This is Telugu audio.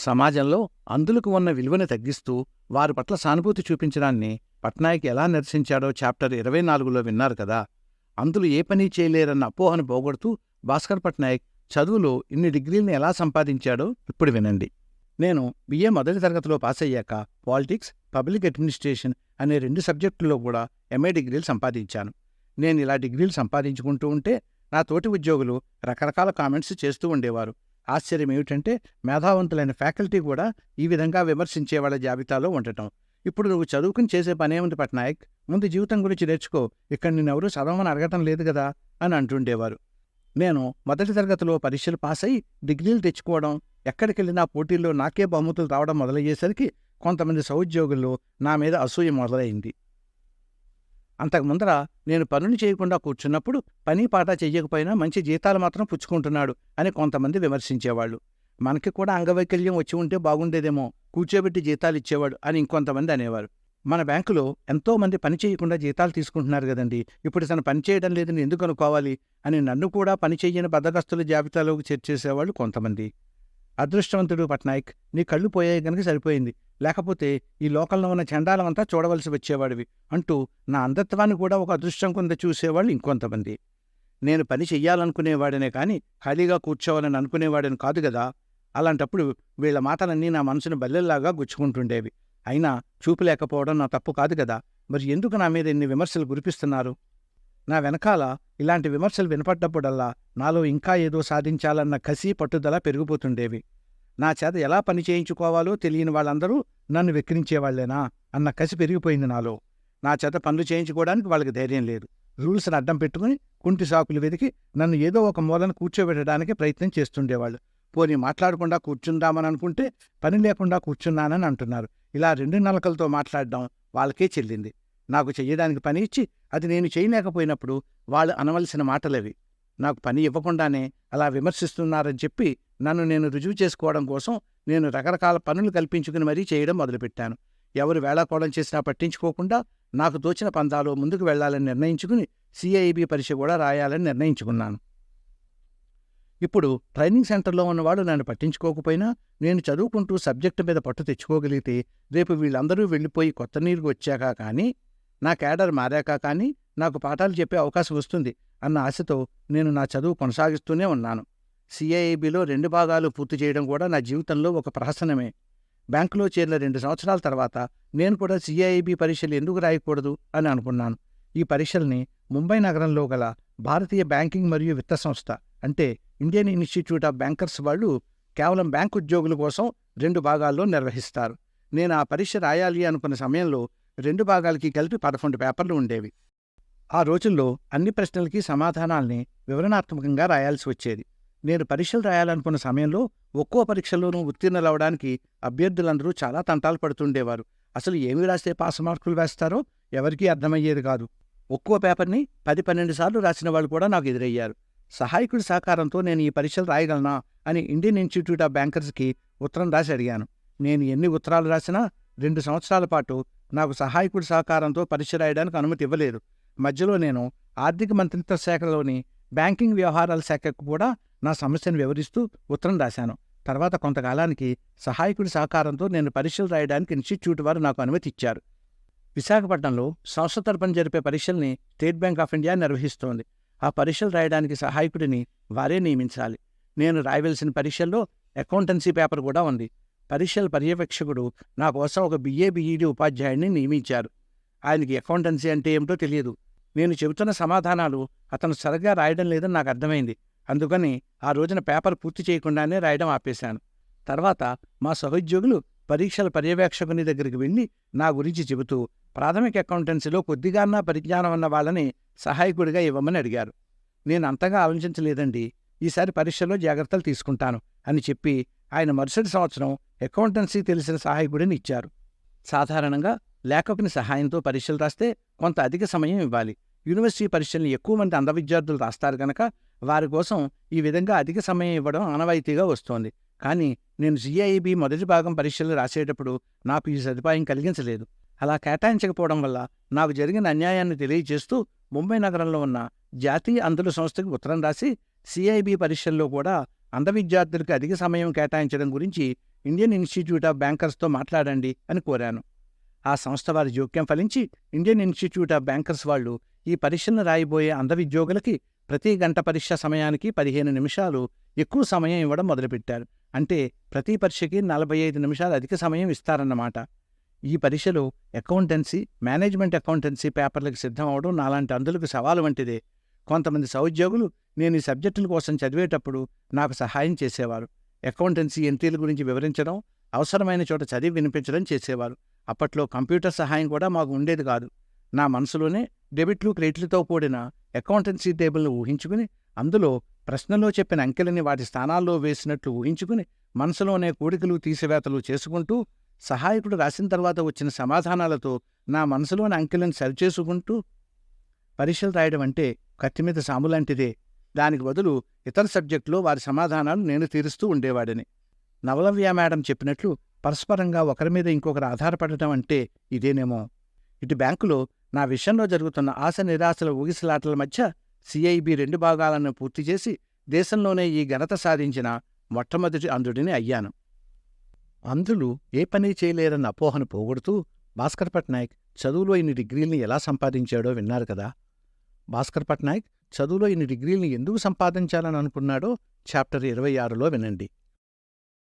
సమాజంలో అంధులకు ఉన్న విలువని తగ్గిస్తూ వారి పట్ల సానుభూతి చూపించడాన్ని పట్నాయక్ ఎలా నిరసించాడో చాప్టర్ 24లో విన్నారు కదా. అంధులు ఏ పని చేయలేరన్న అపోహను పోగొడుతూ భాస్కర్ పట్నాయక్ చదువులో ఇన్ని డిగ్రీల్ని ఎలా సంపాదించాడో ఇప్పుడు వినండి. నేను బిఏ మొదటి తరగతిలో పాస్ అయ్యాక పాలిటిక్స్, పబ్లిక్ అడ్మినిస్ట్రేషన్ అనే 2 సబ్జెక్టుల్లో కూడా ఎంఏ డిగ్రీలు సంపాదించాను. నేను ఇలా డిగ్రీలు సంపాదించుకుంటూ ఉంటే నా తోటి ఉద్యోగులు రకరకాల కామెంట్స్ చేస్తూ ఉండేవారు. ఆశ్చర్యం ఏమిటంటే మేధావంతులైన ఫ్యాకల్టీ కూడా ఈ విధంగా విమర్శించే వాళ్ళ జాబితాలో ఉండటం. ఇప్పుడు నువ్వు చదువుకుని చేసే పనేముంది పట్నాయక్, ముందు జీవితం గురించి నేర్చుకో, ఇక్కడ నిన్నెవరూ చదవమని అడగటం లేదు కదా అని అంటుండేవారు. నేను మొదటి తరగతిలో పరీక్షలు పాస్ అయి డిగ్రీలు తెచ్చుకోవడం, ఎక్కడికెళ్ళినా పోటీల్లో నాకే బహుమతులు రావడం మొదలయ్యేసరికి కొంతమంది సహోద్యోగుల్లో నా మీద అసూయ మొదలైంది. అంతకుముందర నేను పనులు చేయకుండా కూర్చున్నప్పుడు పని పాట చెయ్యకపోయినా మంచి జీతాలు మాత్రం పుచ్చుకుంటున్నాడు అని కొంతమంది విమర్శించేవాళ్ళు. మనకి కూడా అంగవైకల్యం వచ్చి ఉంటే బాగుండేదేమో, కూర్చోబెట్టి జీతాలు ఇచ్చేవాడు అని ఇంకొంతమంది అనేవారు. మన బ్యాంకులో ఎంతోమంది పని చేయకుండా జీతాలు తీసుకుంటున్నారు కదండి, ఇప్పుడు తను పని చేయడం లేదని ఎందుకు అనుకోవాలి అని నన్ను కూడా పని చెయ్యని బద్ధకస్తుల జాబితాలోకి చేర్చేసేవాళ్ళు కొంతమంది. అదృష్టవంతుడు పట్నాయక్, నీ కళ్ళు పోయాయి గనక సరిపోయింది, లేకపోతే ఈ లోకంలో ఉన్న చండాలమంతా చూడవలసి వచ్చేవాడివి అంటూ నా అంధత్వాన్ని కూడా ఒక అదృష్టం కింద చూసేవాళ్ళు ఇంకొంతమంది. నేను పని చెయ్యాలనుకునేవాడనే కాని ఖాళీగా కూర్చోవాలని అనుకునేవాడని కాదు గదా. అలాంటప్పుడు వీళ్ల మాటలన్నీ నా మనసును బల్లెల్లాగా గుచ్చుకుంటుండేవి. అయినా చూపు లేకపోవడం నా తప్పు కాదు గదా, మరి ఎందుకు నా మీద ఇన్ని విమర్శలు కురిపిస్తున్నారు? నా వెనకాల ఇలాంటి విమర్శలు వినపడ్డప్పుడల్లా నాలో ఇంకా ఏదో సాధించాలన్న కసి, పట్టుదల పెరిగిపోతుండేవి. నా చేత ఎలా పని చేయించుకోవాలో తెలియని వాళ్ళందరూ నన్ను వెక్కిరించేవాళ్లేనా అన్న కసి పెరిగిపోయింది నాలో. నా చేత పనులు చేయించుకోవడానికి వాళ్ళకి ధైర్యం లేదు. రూల్స్ని అడ్డం పెట్టుకుని కుంటి సాకులు వెతికి నన్ను ఏదో ఒక మూలన కూర్చోబెట్టడానికి ప్రయత్నం చేస్తుండేవాళ్ళు. పోనీ మాట్లాడకుండా కూర్చుందామని అనుకుంటే పని లేకుండా కూర్చున్నానని అంటున్నారు. ఇలా 2 నలకలతో మాట్లాడడం వాళ్ళకే చెల్లింది. నాకు చెయ్యడానికి పని ఇచ్చి అది నేను చేయలేకపోయినప్పుడు వాళ్ళు అనవలసిన మాటలవి. నాకు పని ఇవ్వకుండానే అలా విమర్శిస్తున్నారని చెప్పి నన్ను నేను రుజువు చేసుకోవడం కోసం నేను రకరకాల పనులు కల్పించుకుని మరీ చేయడం మొదలుపెట్టాను. ఎవరు వేళాకోళం చేసినా పట్టించుకోకుండా నాకు తోచిన పందాలో ముందుకు వెళ్లాలని నిర్ణయించుకుని CIIB పరీక్ష కూడా రాయాలని నిర్ణయించుకున్నాను. ఇప్పుడు ట్రైనింగ్ సెంటర్లో ఉన్నవాడు నన్ను పట్టించుకోకపోయినా నేను చదువుకుంటూ సబ్జెక్టు మీద పట్టు తెచ్చుకోగలిగితే రేపు వీళ్ళందరూ వెళ్ళిపోయి కొత్త నీరుకు వచ్చాక కానీ, నా క్యాడర్ మారాక కానీ నాకు పాఠాలు చెప్పే అవకాశం వస్తుంది అన్న ఆశతో నేను నా చదువు కొనసాగిస్తూనే ఉన్నాను. CIIBలో 2 భాగాలు పూర్తి చేయడం కూడా నా జీవితంలో ఒక ప్రహసనమే. బ్యాంకులో చేరిన 2 సంవత్సరాల తర్వాత నేను కూడా CIIB పరీక్షలు ఎందుకు రాయకూడదు అని అనుకున్నాను. ఈ పరీక్షల్ని ముంబై నగరంలో గల భారతీయ బ్యాంకింగ్ మరియు విత్త సంస్థ అంటే ఇండియన్ ఇన్స్టిట్యూట్ ఆఫ్ బ్యాంకర్స్ వాళ్ళు కేవలం బ్యాంకు ఉద్యోగుల కోసం 2 భాగాల్లో నిర్వహిస్తారు. నేను ఆ పరీక్ష రాయాలి అనుకున్న సమయంలో 2 భాగాలకి కలిపి 11 పేపర్లు ఉండేవి. ఆ రోజుల్లో అన్ని ప్రశ్నలకి సమాధానాల్ని వివరణాత్మకంగా రాయాల్సి వచ్చేది. నేను పరీక్షలు రాయాలనుకున్న సమయంలో ఒక్కో పరీక్షలోనూ ఉత్తీర్ణులవడానికి అభ్యర్థులందరూ చాలా తంటాలు పడుతుండేవారు. అసలు ఏమి రాస్తే పాస్ మార్కులు వేస్తారో ఎవరికీ అర్థమయ్యేది కాదు. ఒక్కో పేపర్ని 10-12 సార్లు రాసిన వాళ్ళు కూడా నాకు ఎదురయ్యారు. సహాయకుడి సహకారంతో నేను ఈ పరీక్షలు రాయగలనా అని ఇండియన్ ఇన్స్టిట్యూట్ ఆఫ్ బ్యాంకర్స్కి ఉత్తరం రాసి అడిగాను. నేను ఎన్ని ఉత్తరాలు రాసినా 2 సంవత్సరాల పాటు నాకు సహాయకుడి సహకారంతో పరీక్ష రాయడానికి అనుమతి ఇవ్వలేదు. మధ్యలో నేను ఆర్థిక మంత్రిత్వ శాఖలోని బ్యాంకింగ్ వ్యవహారాల శాఖకు కూడా నా సమస్యను వివరిస్తూ ఉత్తరం రాశాను. తర్వాత కొంతకాలానికి సహాయకుడి సహకారంతో నేను పరీక్షలు రాయడానికి ఇన్స్టిట్యూట్ వారు నాకు అనుమతి ఇచ్చారు. విశాఖపట్నంలో సంస్థ తరపున జరిపే పరీక్షల్ని స్టేట్ బ్యాంక్ ఆఫ్ ఇండియా నిర్వహిస్తోంది. ఆ పరీక్షలు రాయడానికి సహాయకుడిని వారే నియమించాలి. నేను రాయవలసిన పరీక్షల్లో అకౌంటెన్సీ పేపర్ కూడా ఉంది. పరీక్షల పర్యవేక్షకుడు నా కోసం ఒక BA BEd ఉపాధ్యాయుడిని నియమించారు. ఆయనకి అకౌంటెన్సీ అంటే ఏమిటో తెలియదు. నేను చెబుతున్న సమాధానాలు అతను సరిగ్గా రాయడం లేదని నాకు అర్థమైంది. అందుకని ఆ రోజున పేపర్ పూర్తి చేయకుండానే రాయడం ఆపేశాను. తర్వాత మా సహోద్యోగులు పరీక్షల పర్యవేక్షకుని దగ్గరికి వెళ్ళి నా గురించి చెబుతూ ప్రాథమిక అకౌంటెన్సీలో కొద్దిగానా పరిజ్ఞానం ఉన్న వాళ్ళని సహాయకుడిగా ఇవ్వమని అడిగారు. నేను అంతగా ఆలోచించలేదండి. ఈసారి పరీక్షలో జాగ్రత్తలు తీసుకుంటాను అని చెప్పి ఆయన మరుసటి సంవత్సరం అకౌంటెన్సీ తెలిసిన సహాయకుడిని ఇచ్చారు. సాధారణంగా లేఖకుని సహాయంతో పరీక్షలు రాస్తే కొంత అధిక సమయం ఇవ్వాలి. యూనివర్సిటీ పరీక్షల్ని ఎక్కువ మంది అంధ విద్యార్థులు రాస్తారు కనుక వారి కోసం ఈ విధంగా అధిక సమయం ఇవ్వడం ఆనవాయితీగా వస్తోంది. కానీ నేను CIIB మొదటి భాగం పరీక్షలు రాసేటప్పుడు నాకు ఈ సదుపాయం కలిగించలేదు. అలా కేటాయించకపోవడం వల్ల నాకు జరిగిన అన్యాయాన్ని తెలియజేస్తూ ముంబై నగరంలో ఉన్న జాతీయ అంధుల సంస్థకి ఉత్తరం రాసి CIIB పరీక్షల్లో కూడా అంధ విద్యార్థులకు అధిక సమయం కేటాయించడం గురించి ఇండియన్ ఇన్స్టిట్యూట్ ఆఫ్ బ్యాంకర్స్తో మాట్లాడండి అని కోరాను. ఆ సంస్థ వారి జోక్యం ఫలించి ఇండియన్ ఇన్స్టిట్యూట్ ఆఫ్ బ్యాంకర్స్ వాళ్ళు ఈ పరీక్షను రాయబోయే విద్యోగులకి ప్రతి గంట పరీక్ష సమయానికి 15 నిమిషాలు ఎక్కువ సమయం ఇవ్వడం మొదలుపెట్టారు. అంటే ప్రతి పరీక్షకి 45 నిమిషాలు అధిక సమయం ఇస్తారన్నమాట. ఈ పరీక్షలో అకౌంటెన్సీ, మేనేజ్మెంట్ అకౌంటెన్సీ పేపర్లకు సిద్ధం అవడం నాలాంటి అందులకు సవాలు వంటిదే. కొంతమంది సహోద్యోగులు నేను ఈ సబ్జెక్టుల కోసం చదివేటప్పుడు నాకు సహాయం చేసేవారు. అకౌంటెన్సీ ఎంట్రీల గురించి వివరించడం, అవసరమైన చోట చదివి వినిపించడం చేసేవారు. అప్పట్లో కంప్యూటర్ సహాయం కూడా మాకు ఉండేది కాదు. నా మనసులోనే డెబిట్లు, క్రెడిట్లతో కూడిన అకౌంటెన్సీ టేబుల్ను ఊహించుకుని, అందులో ప్రశ్నలో చెప్పిన అంకెలని వాటి స్థానాల్లో వేసినట్లు ఊహించుకుని, మనసులోనే కూడికలు తీసివేతలు చేసుకుంటూ, సహాయకుడు రాసిన తర్వాత వచ్చిన సమాధానాలతో నా మనసులోని అంకెలను సరిచేసుకుంటూ పరీక్షలు రాయడం అంటే కత్తిమీద సాములాంటిదే. దానికి బదులు ఇతర సబ్జెక్టులో వారి సమాధానాలు నేను తీరుస్తూ ఉండేవాడిని. నవలవ్య మేడం చెప్పినట్లు పరస్పరంగా ఒకరి మీద ఇంకొకరు ఆధారపడటం అంటే ఇదేనేమో. ఇటు బ్యాంకులో నా విషయంలో జరుగుతున్న ఆశ నిరాశల ఊగిసలాటల మధ్య CIB 2 భాగాలను పూర్తిచేసి దేశంలోనే ఈ ఘనత సాధించిన మొట్టమొదటి అంధుడిని అయ్యాను. అంధులు ఏ పని చేయలేరన్న అపోహను పోగొడుతూ భాస్కర్ పట్నాయక్ చదువులో ఇన్ని డిగ్రీల్ని ఎలా సంపాదించాడో విన్నారు కదా. భాస్కర్ పట్నాయక్ చదువులో ఇన్ని డిగ్రీల్ని ఎందుకు సంపాదించాలని అనుకున్నాడో చాప్టర్ 26లో వినండి.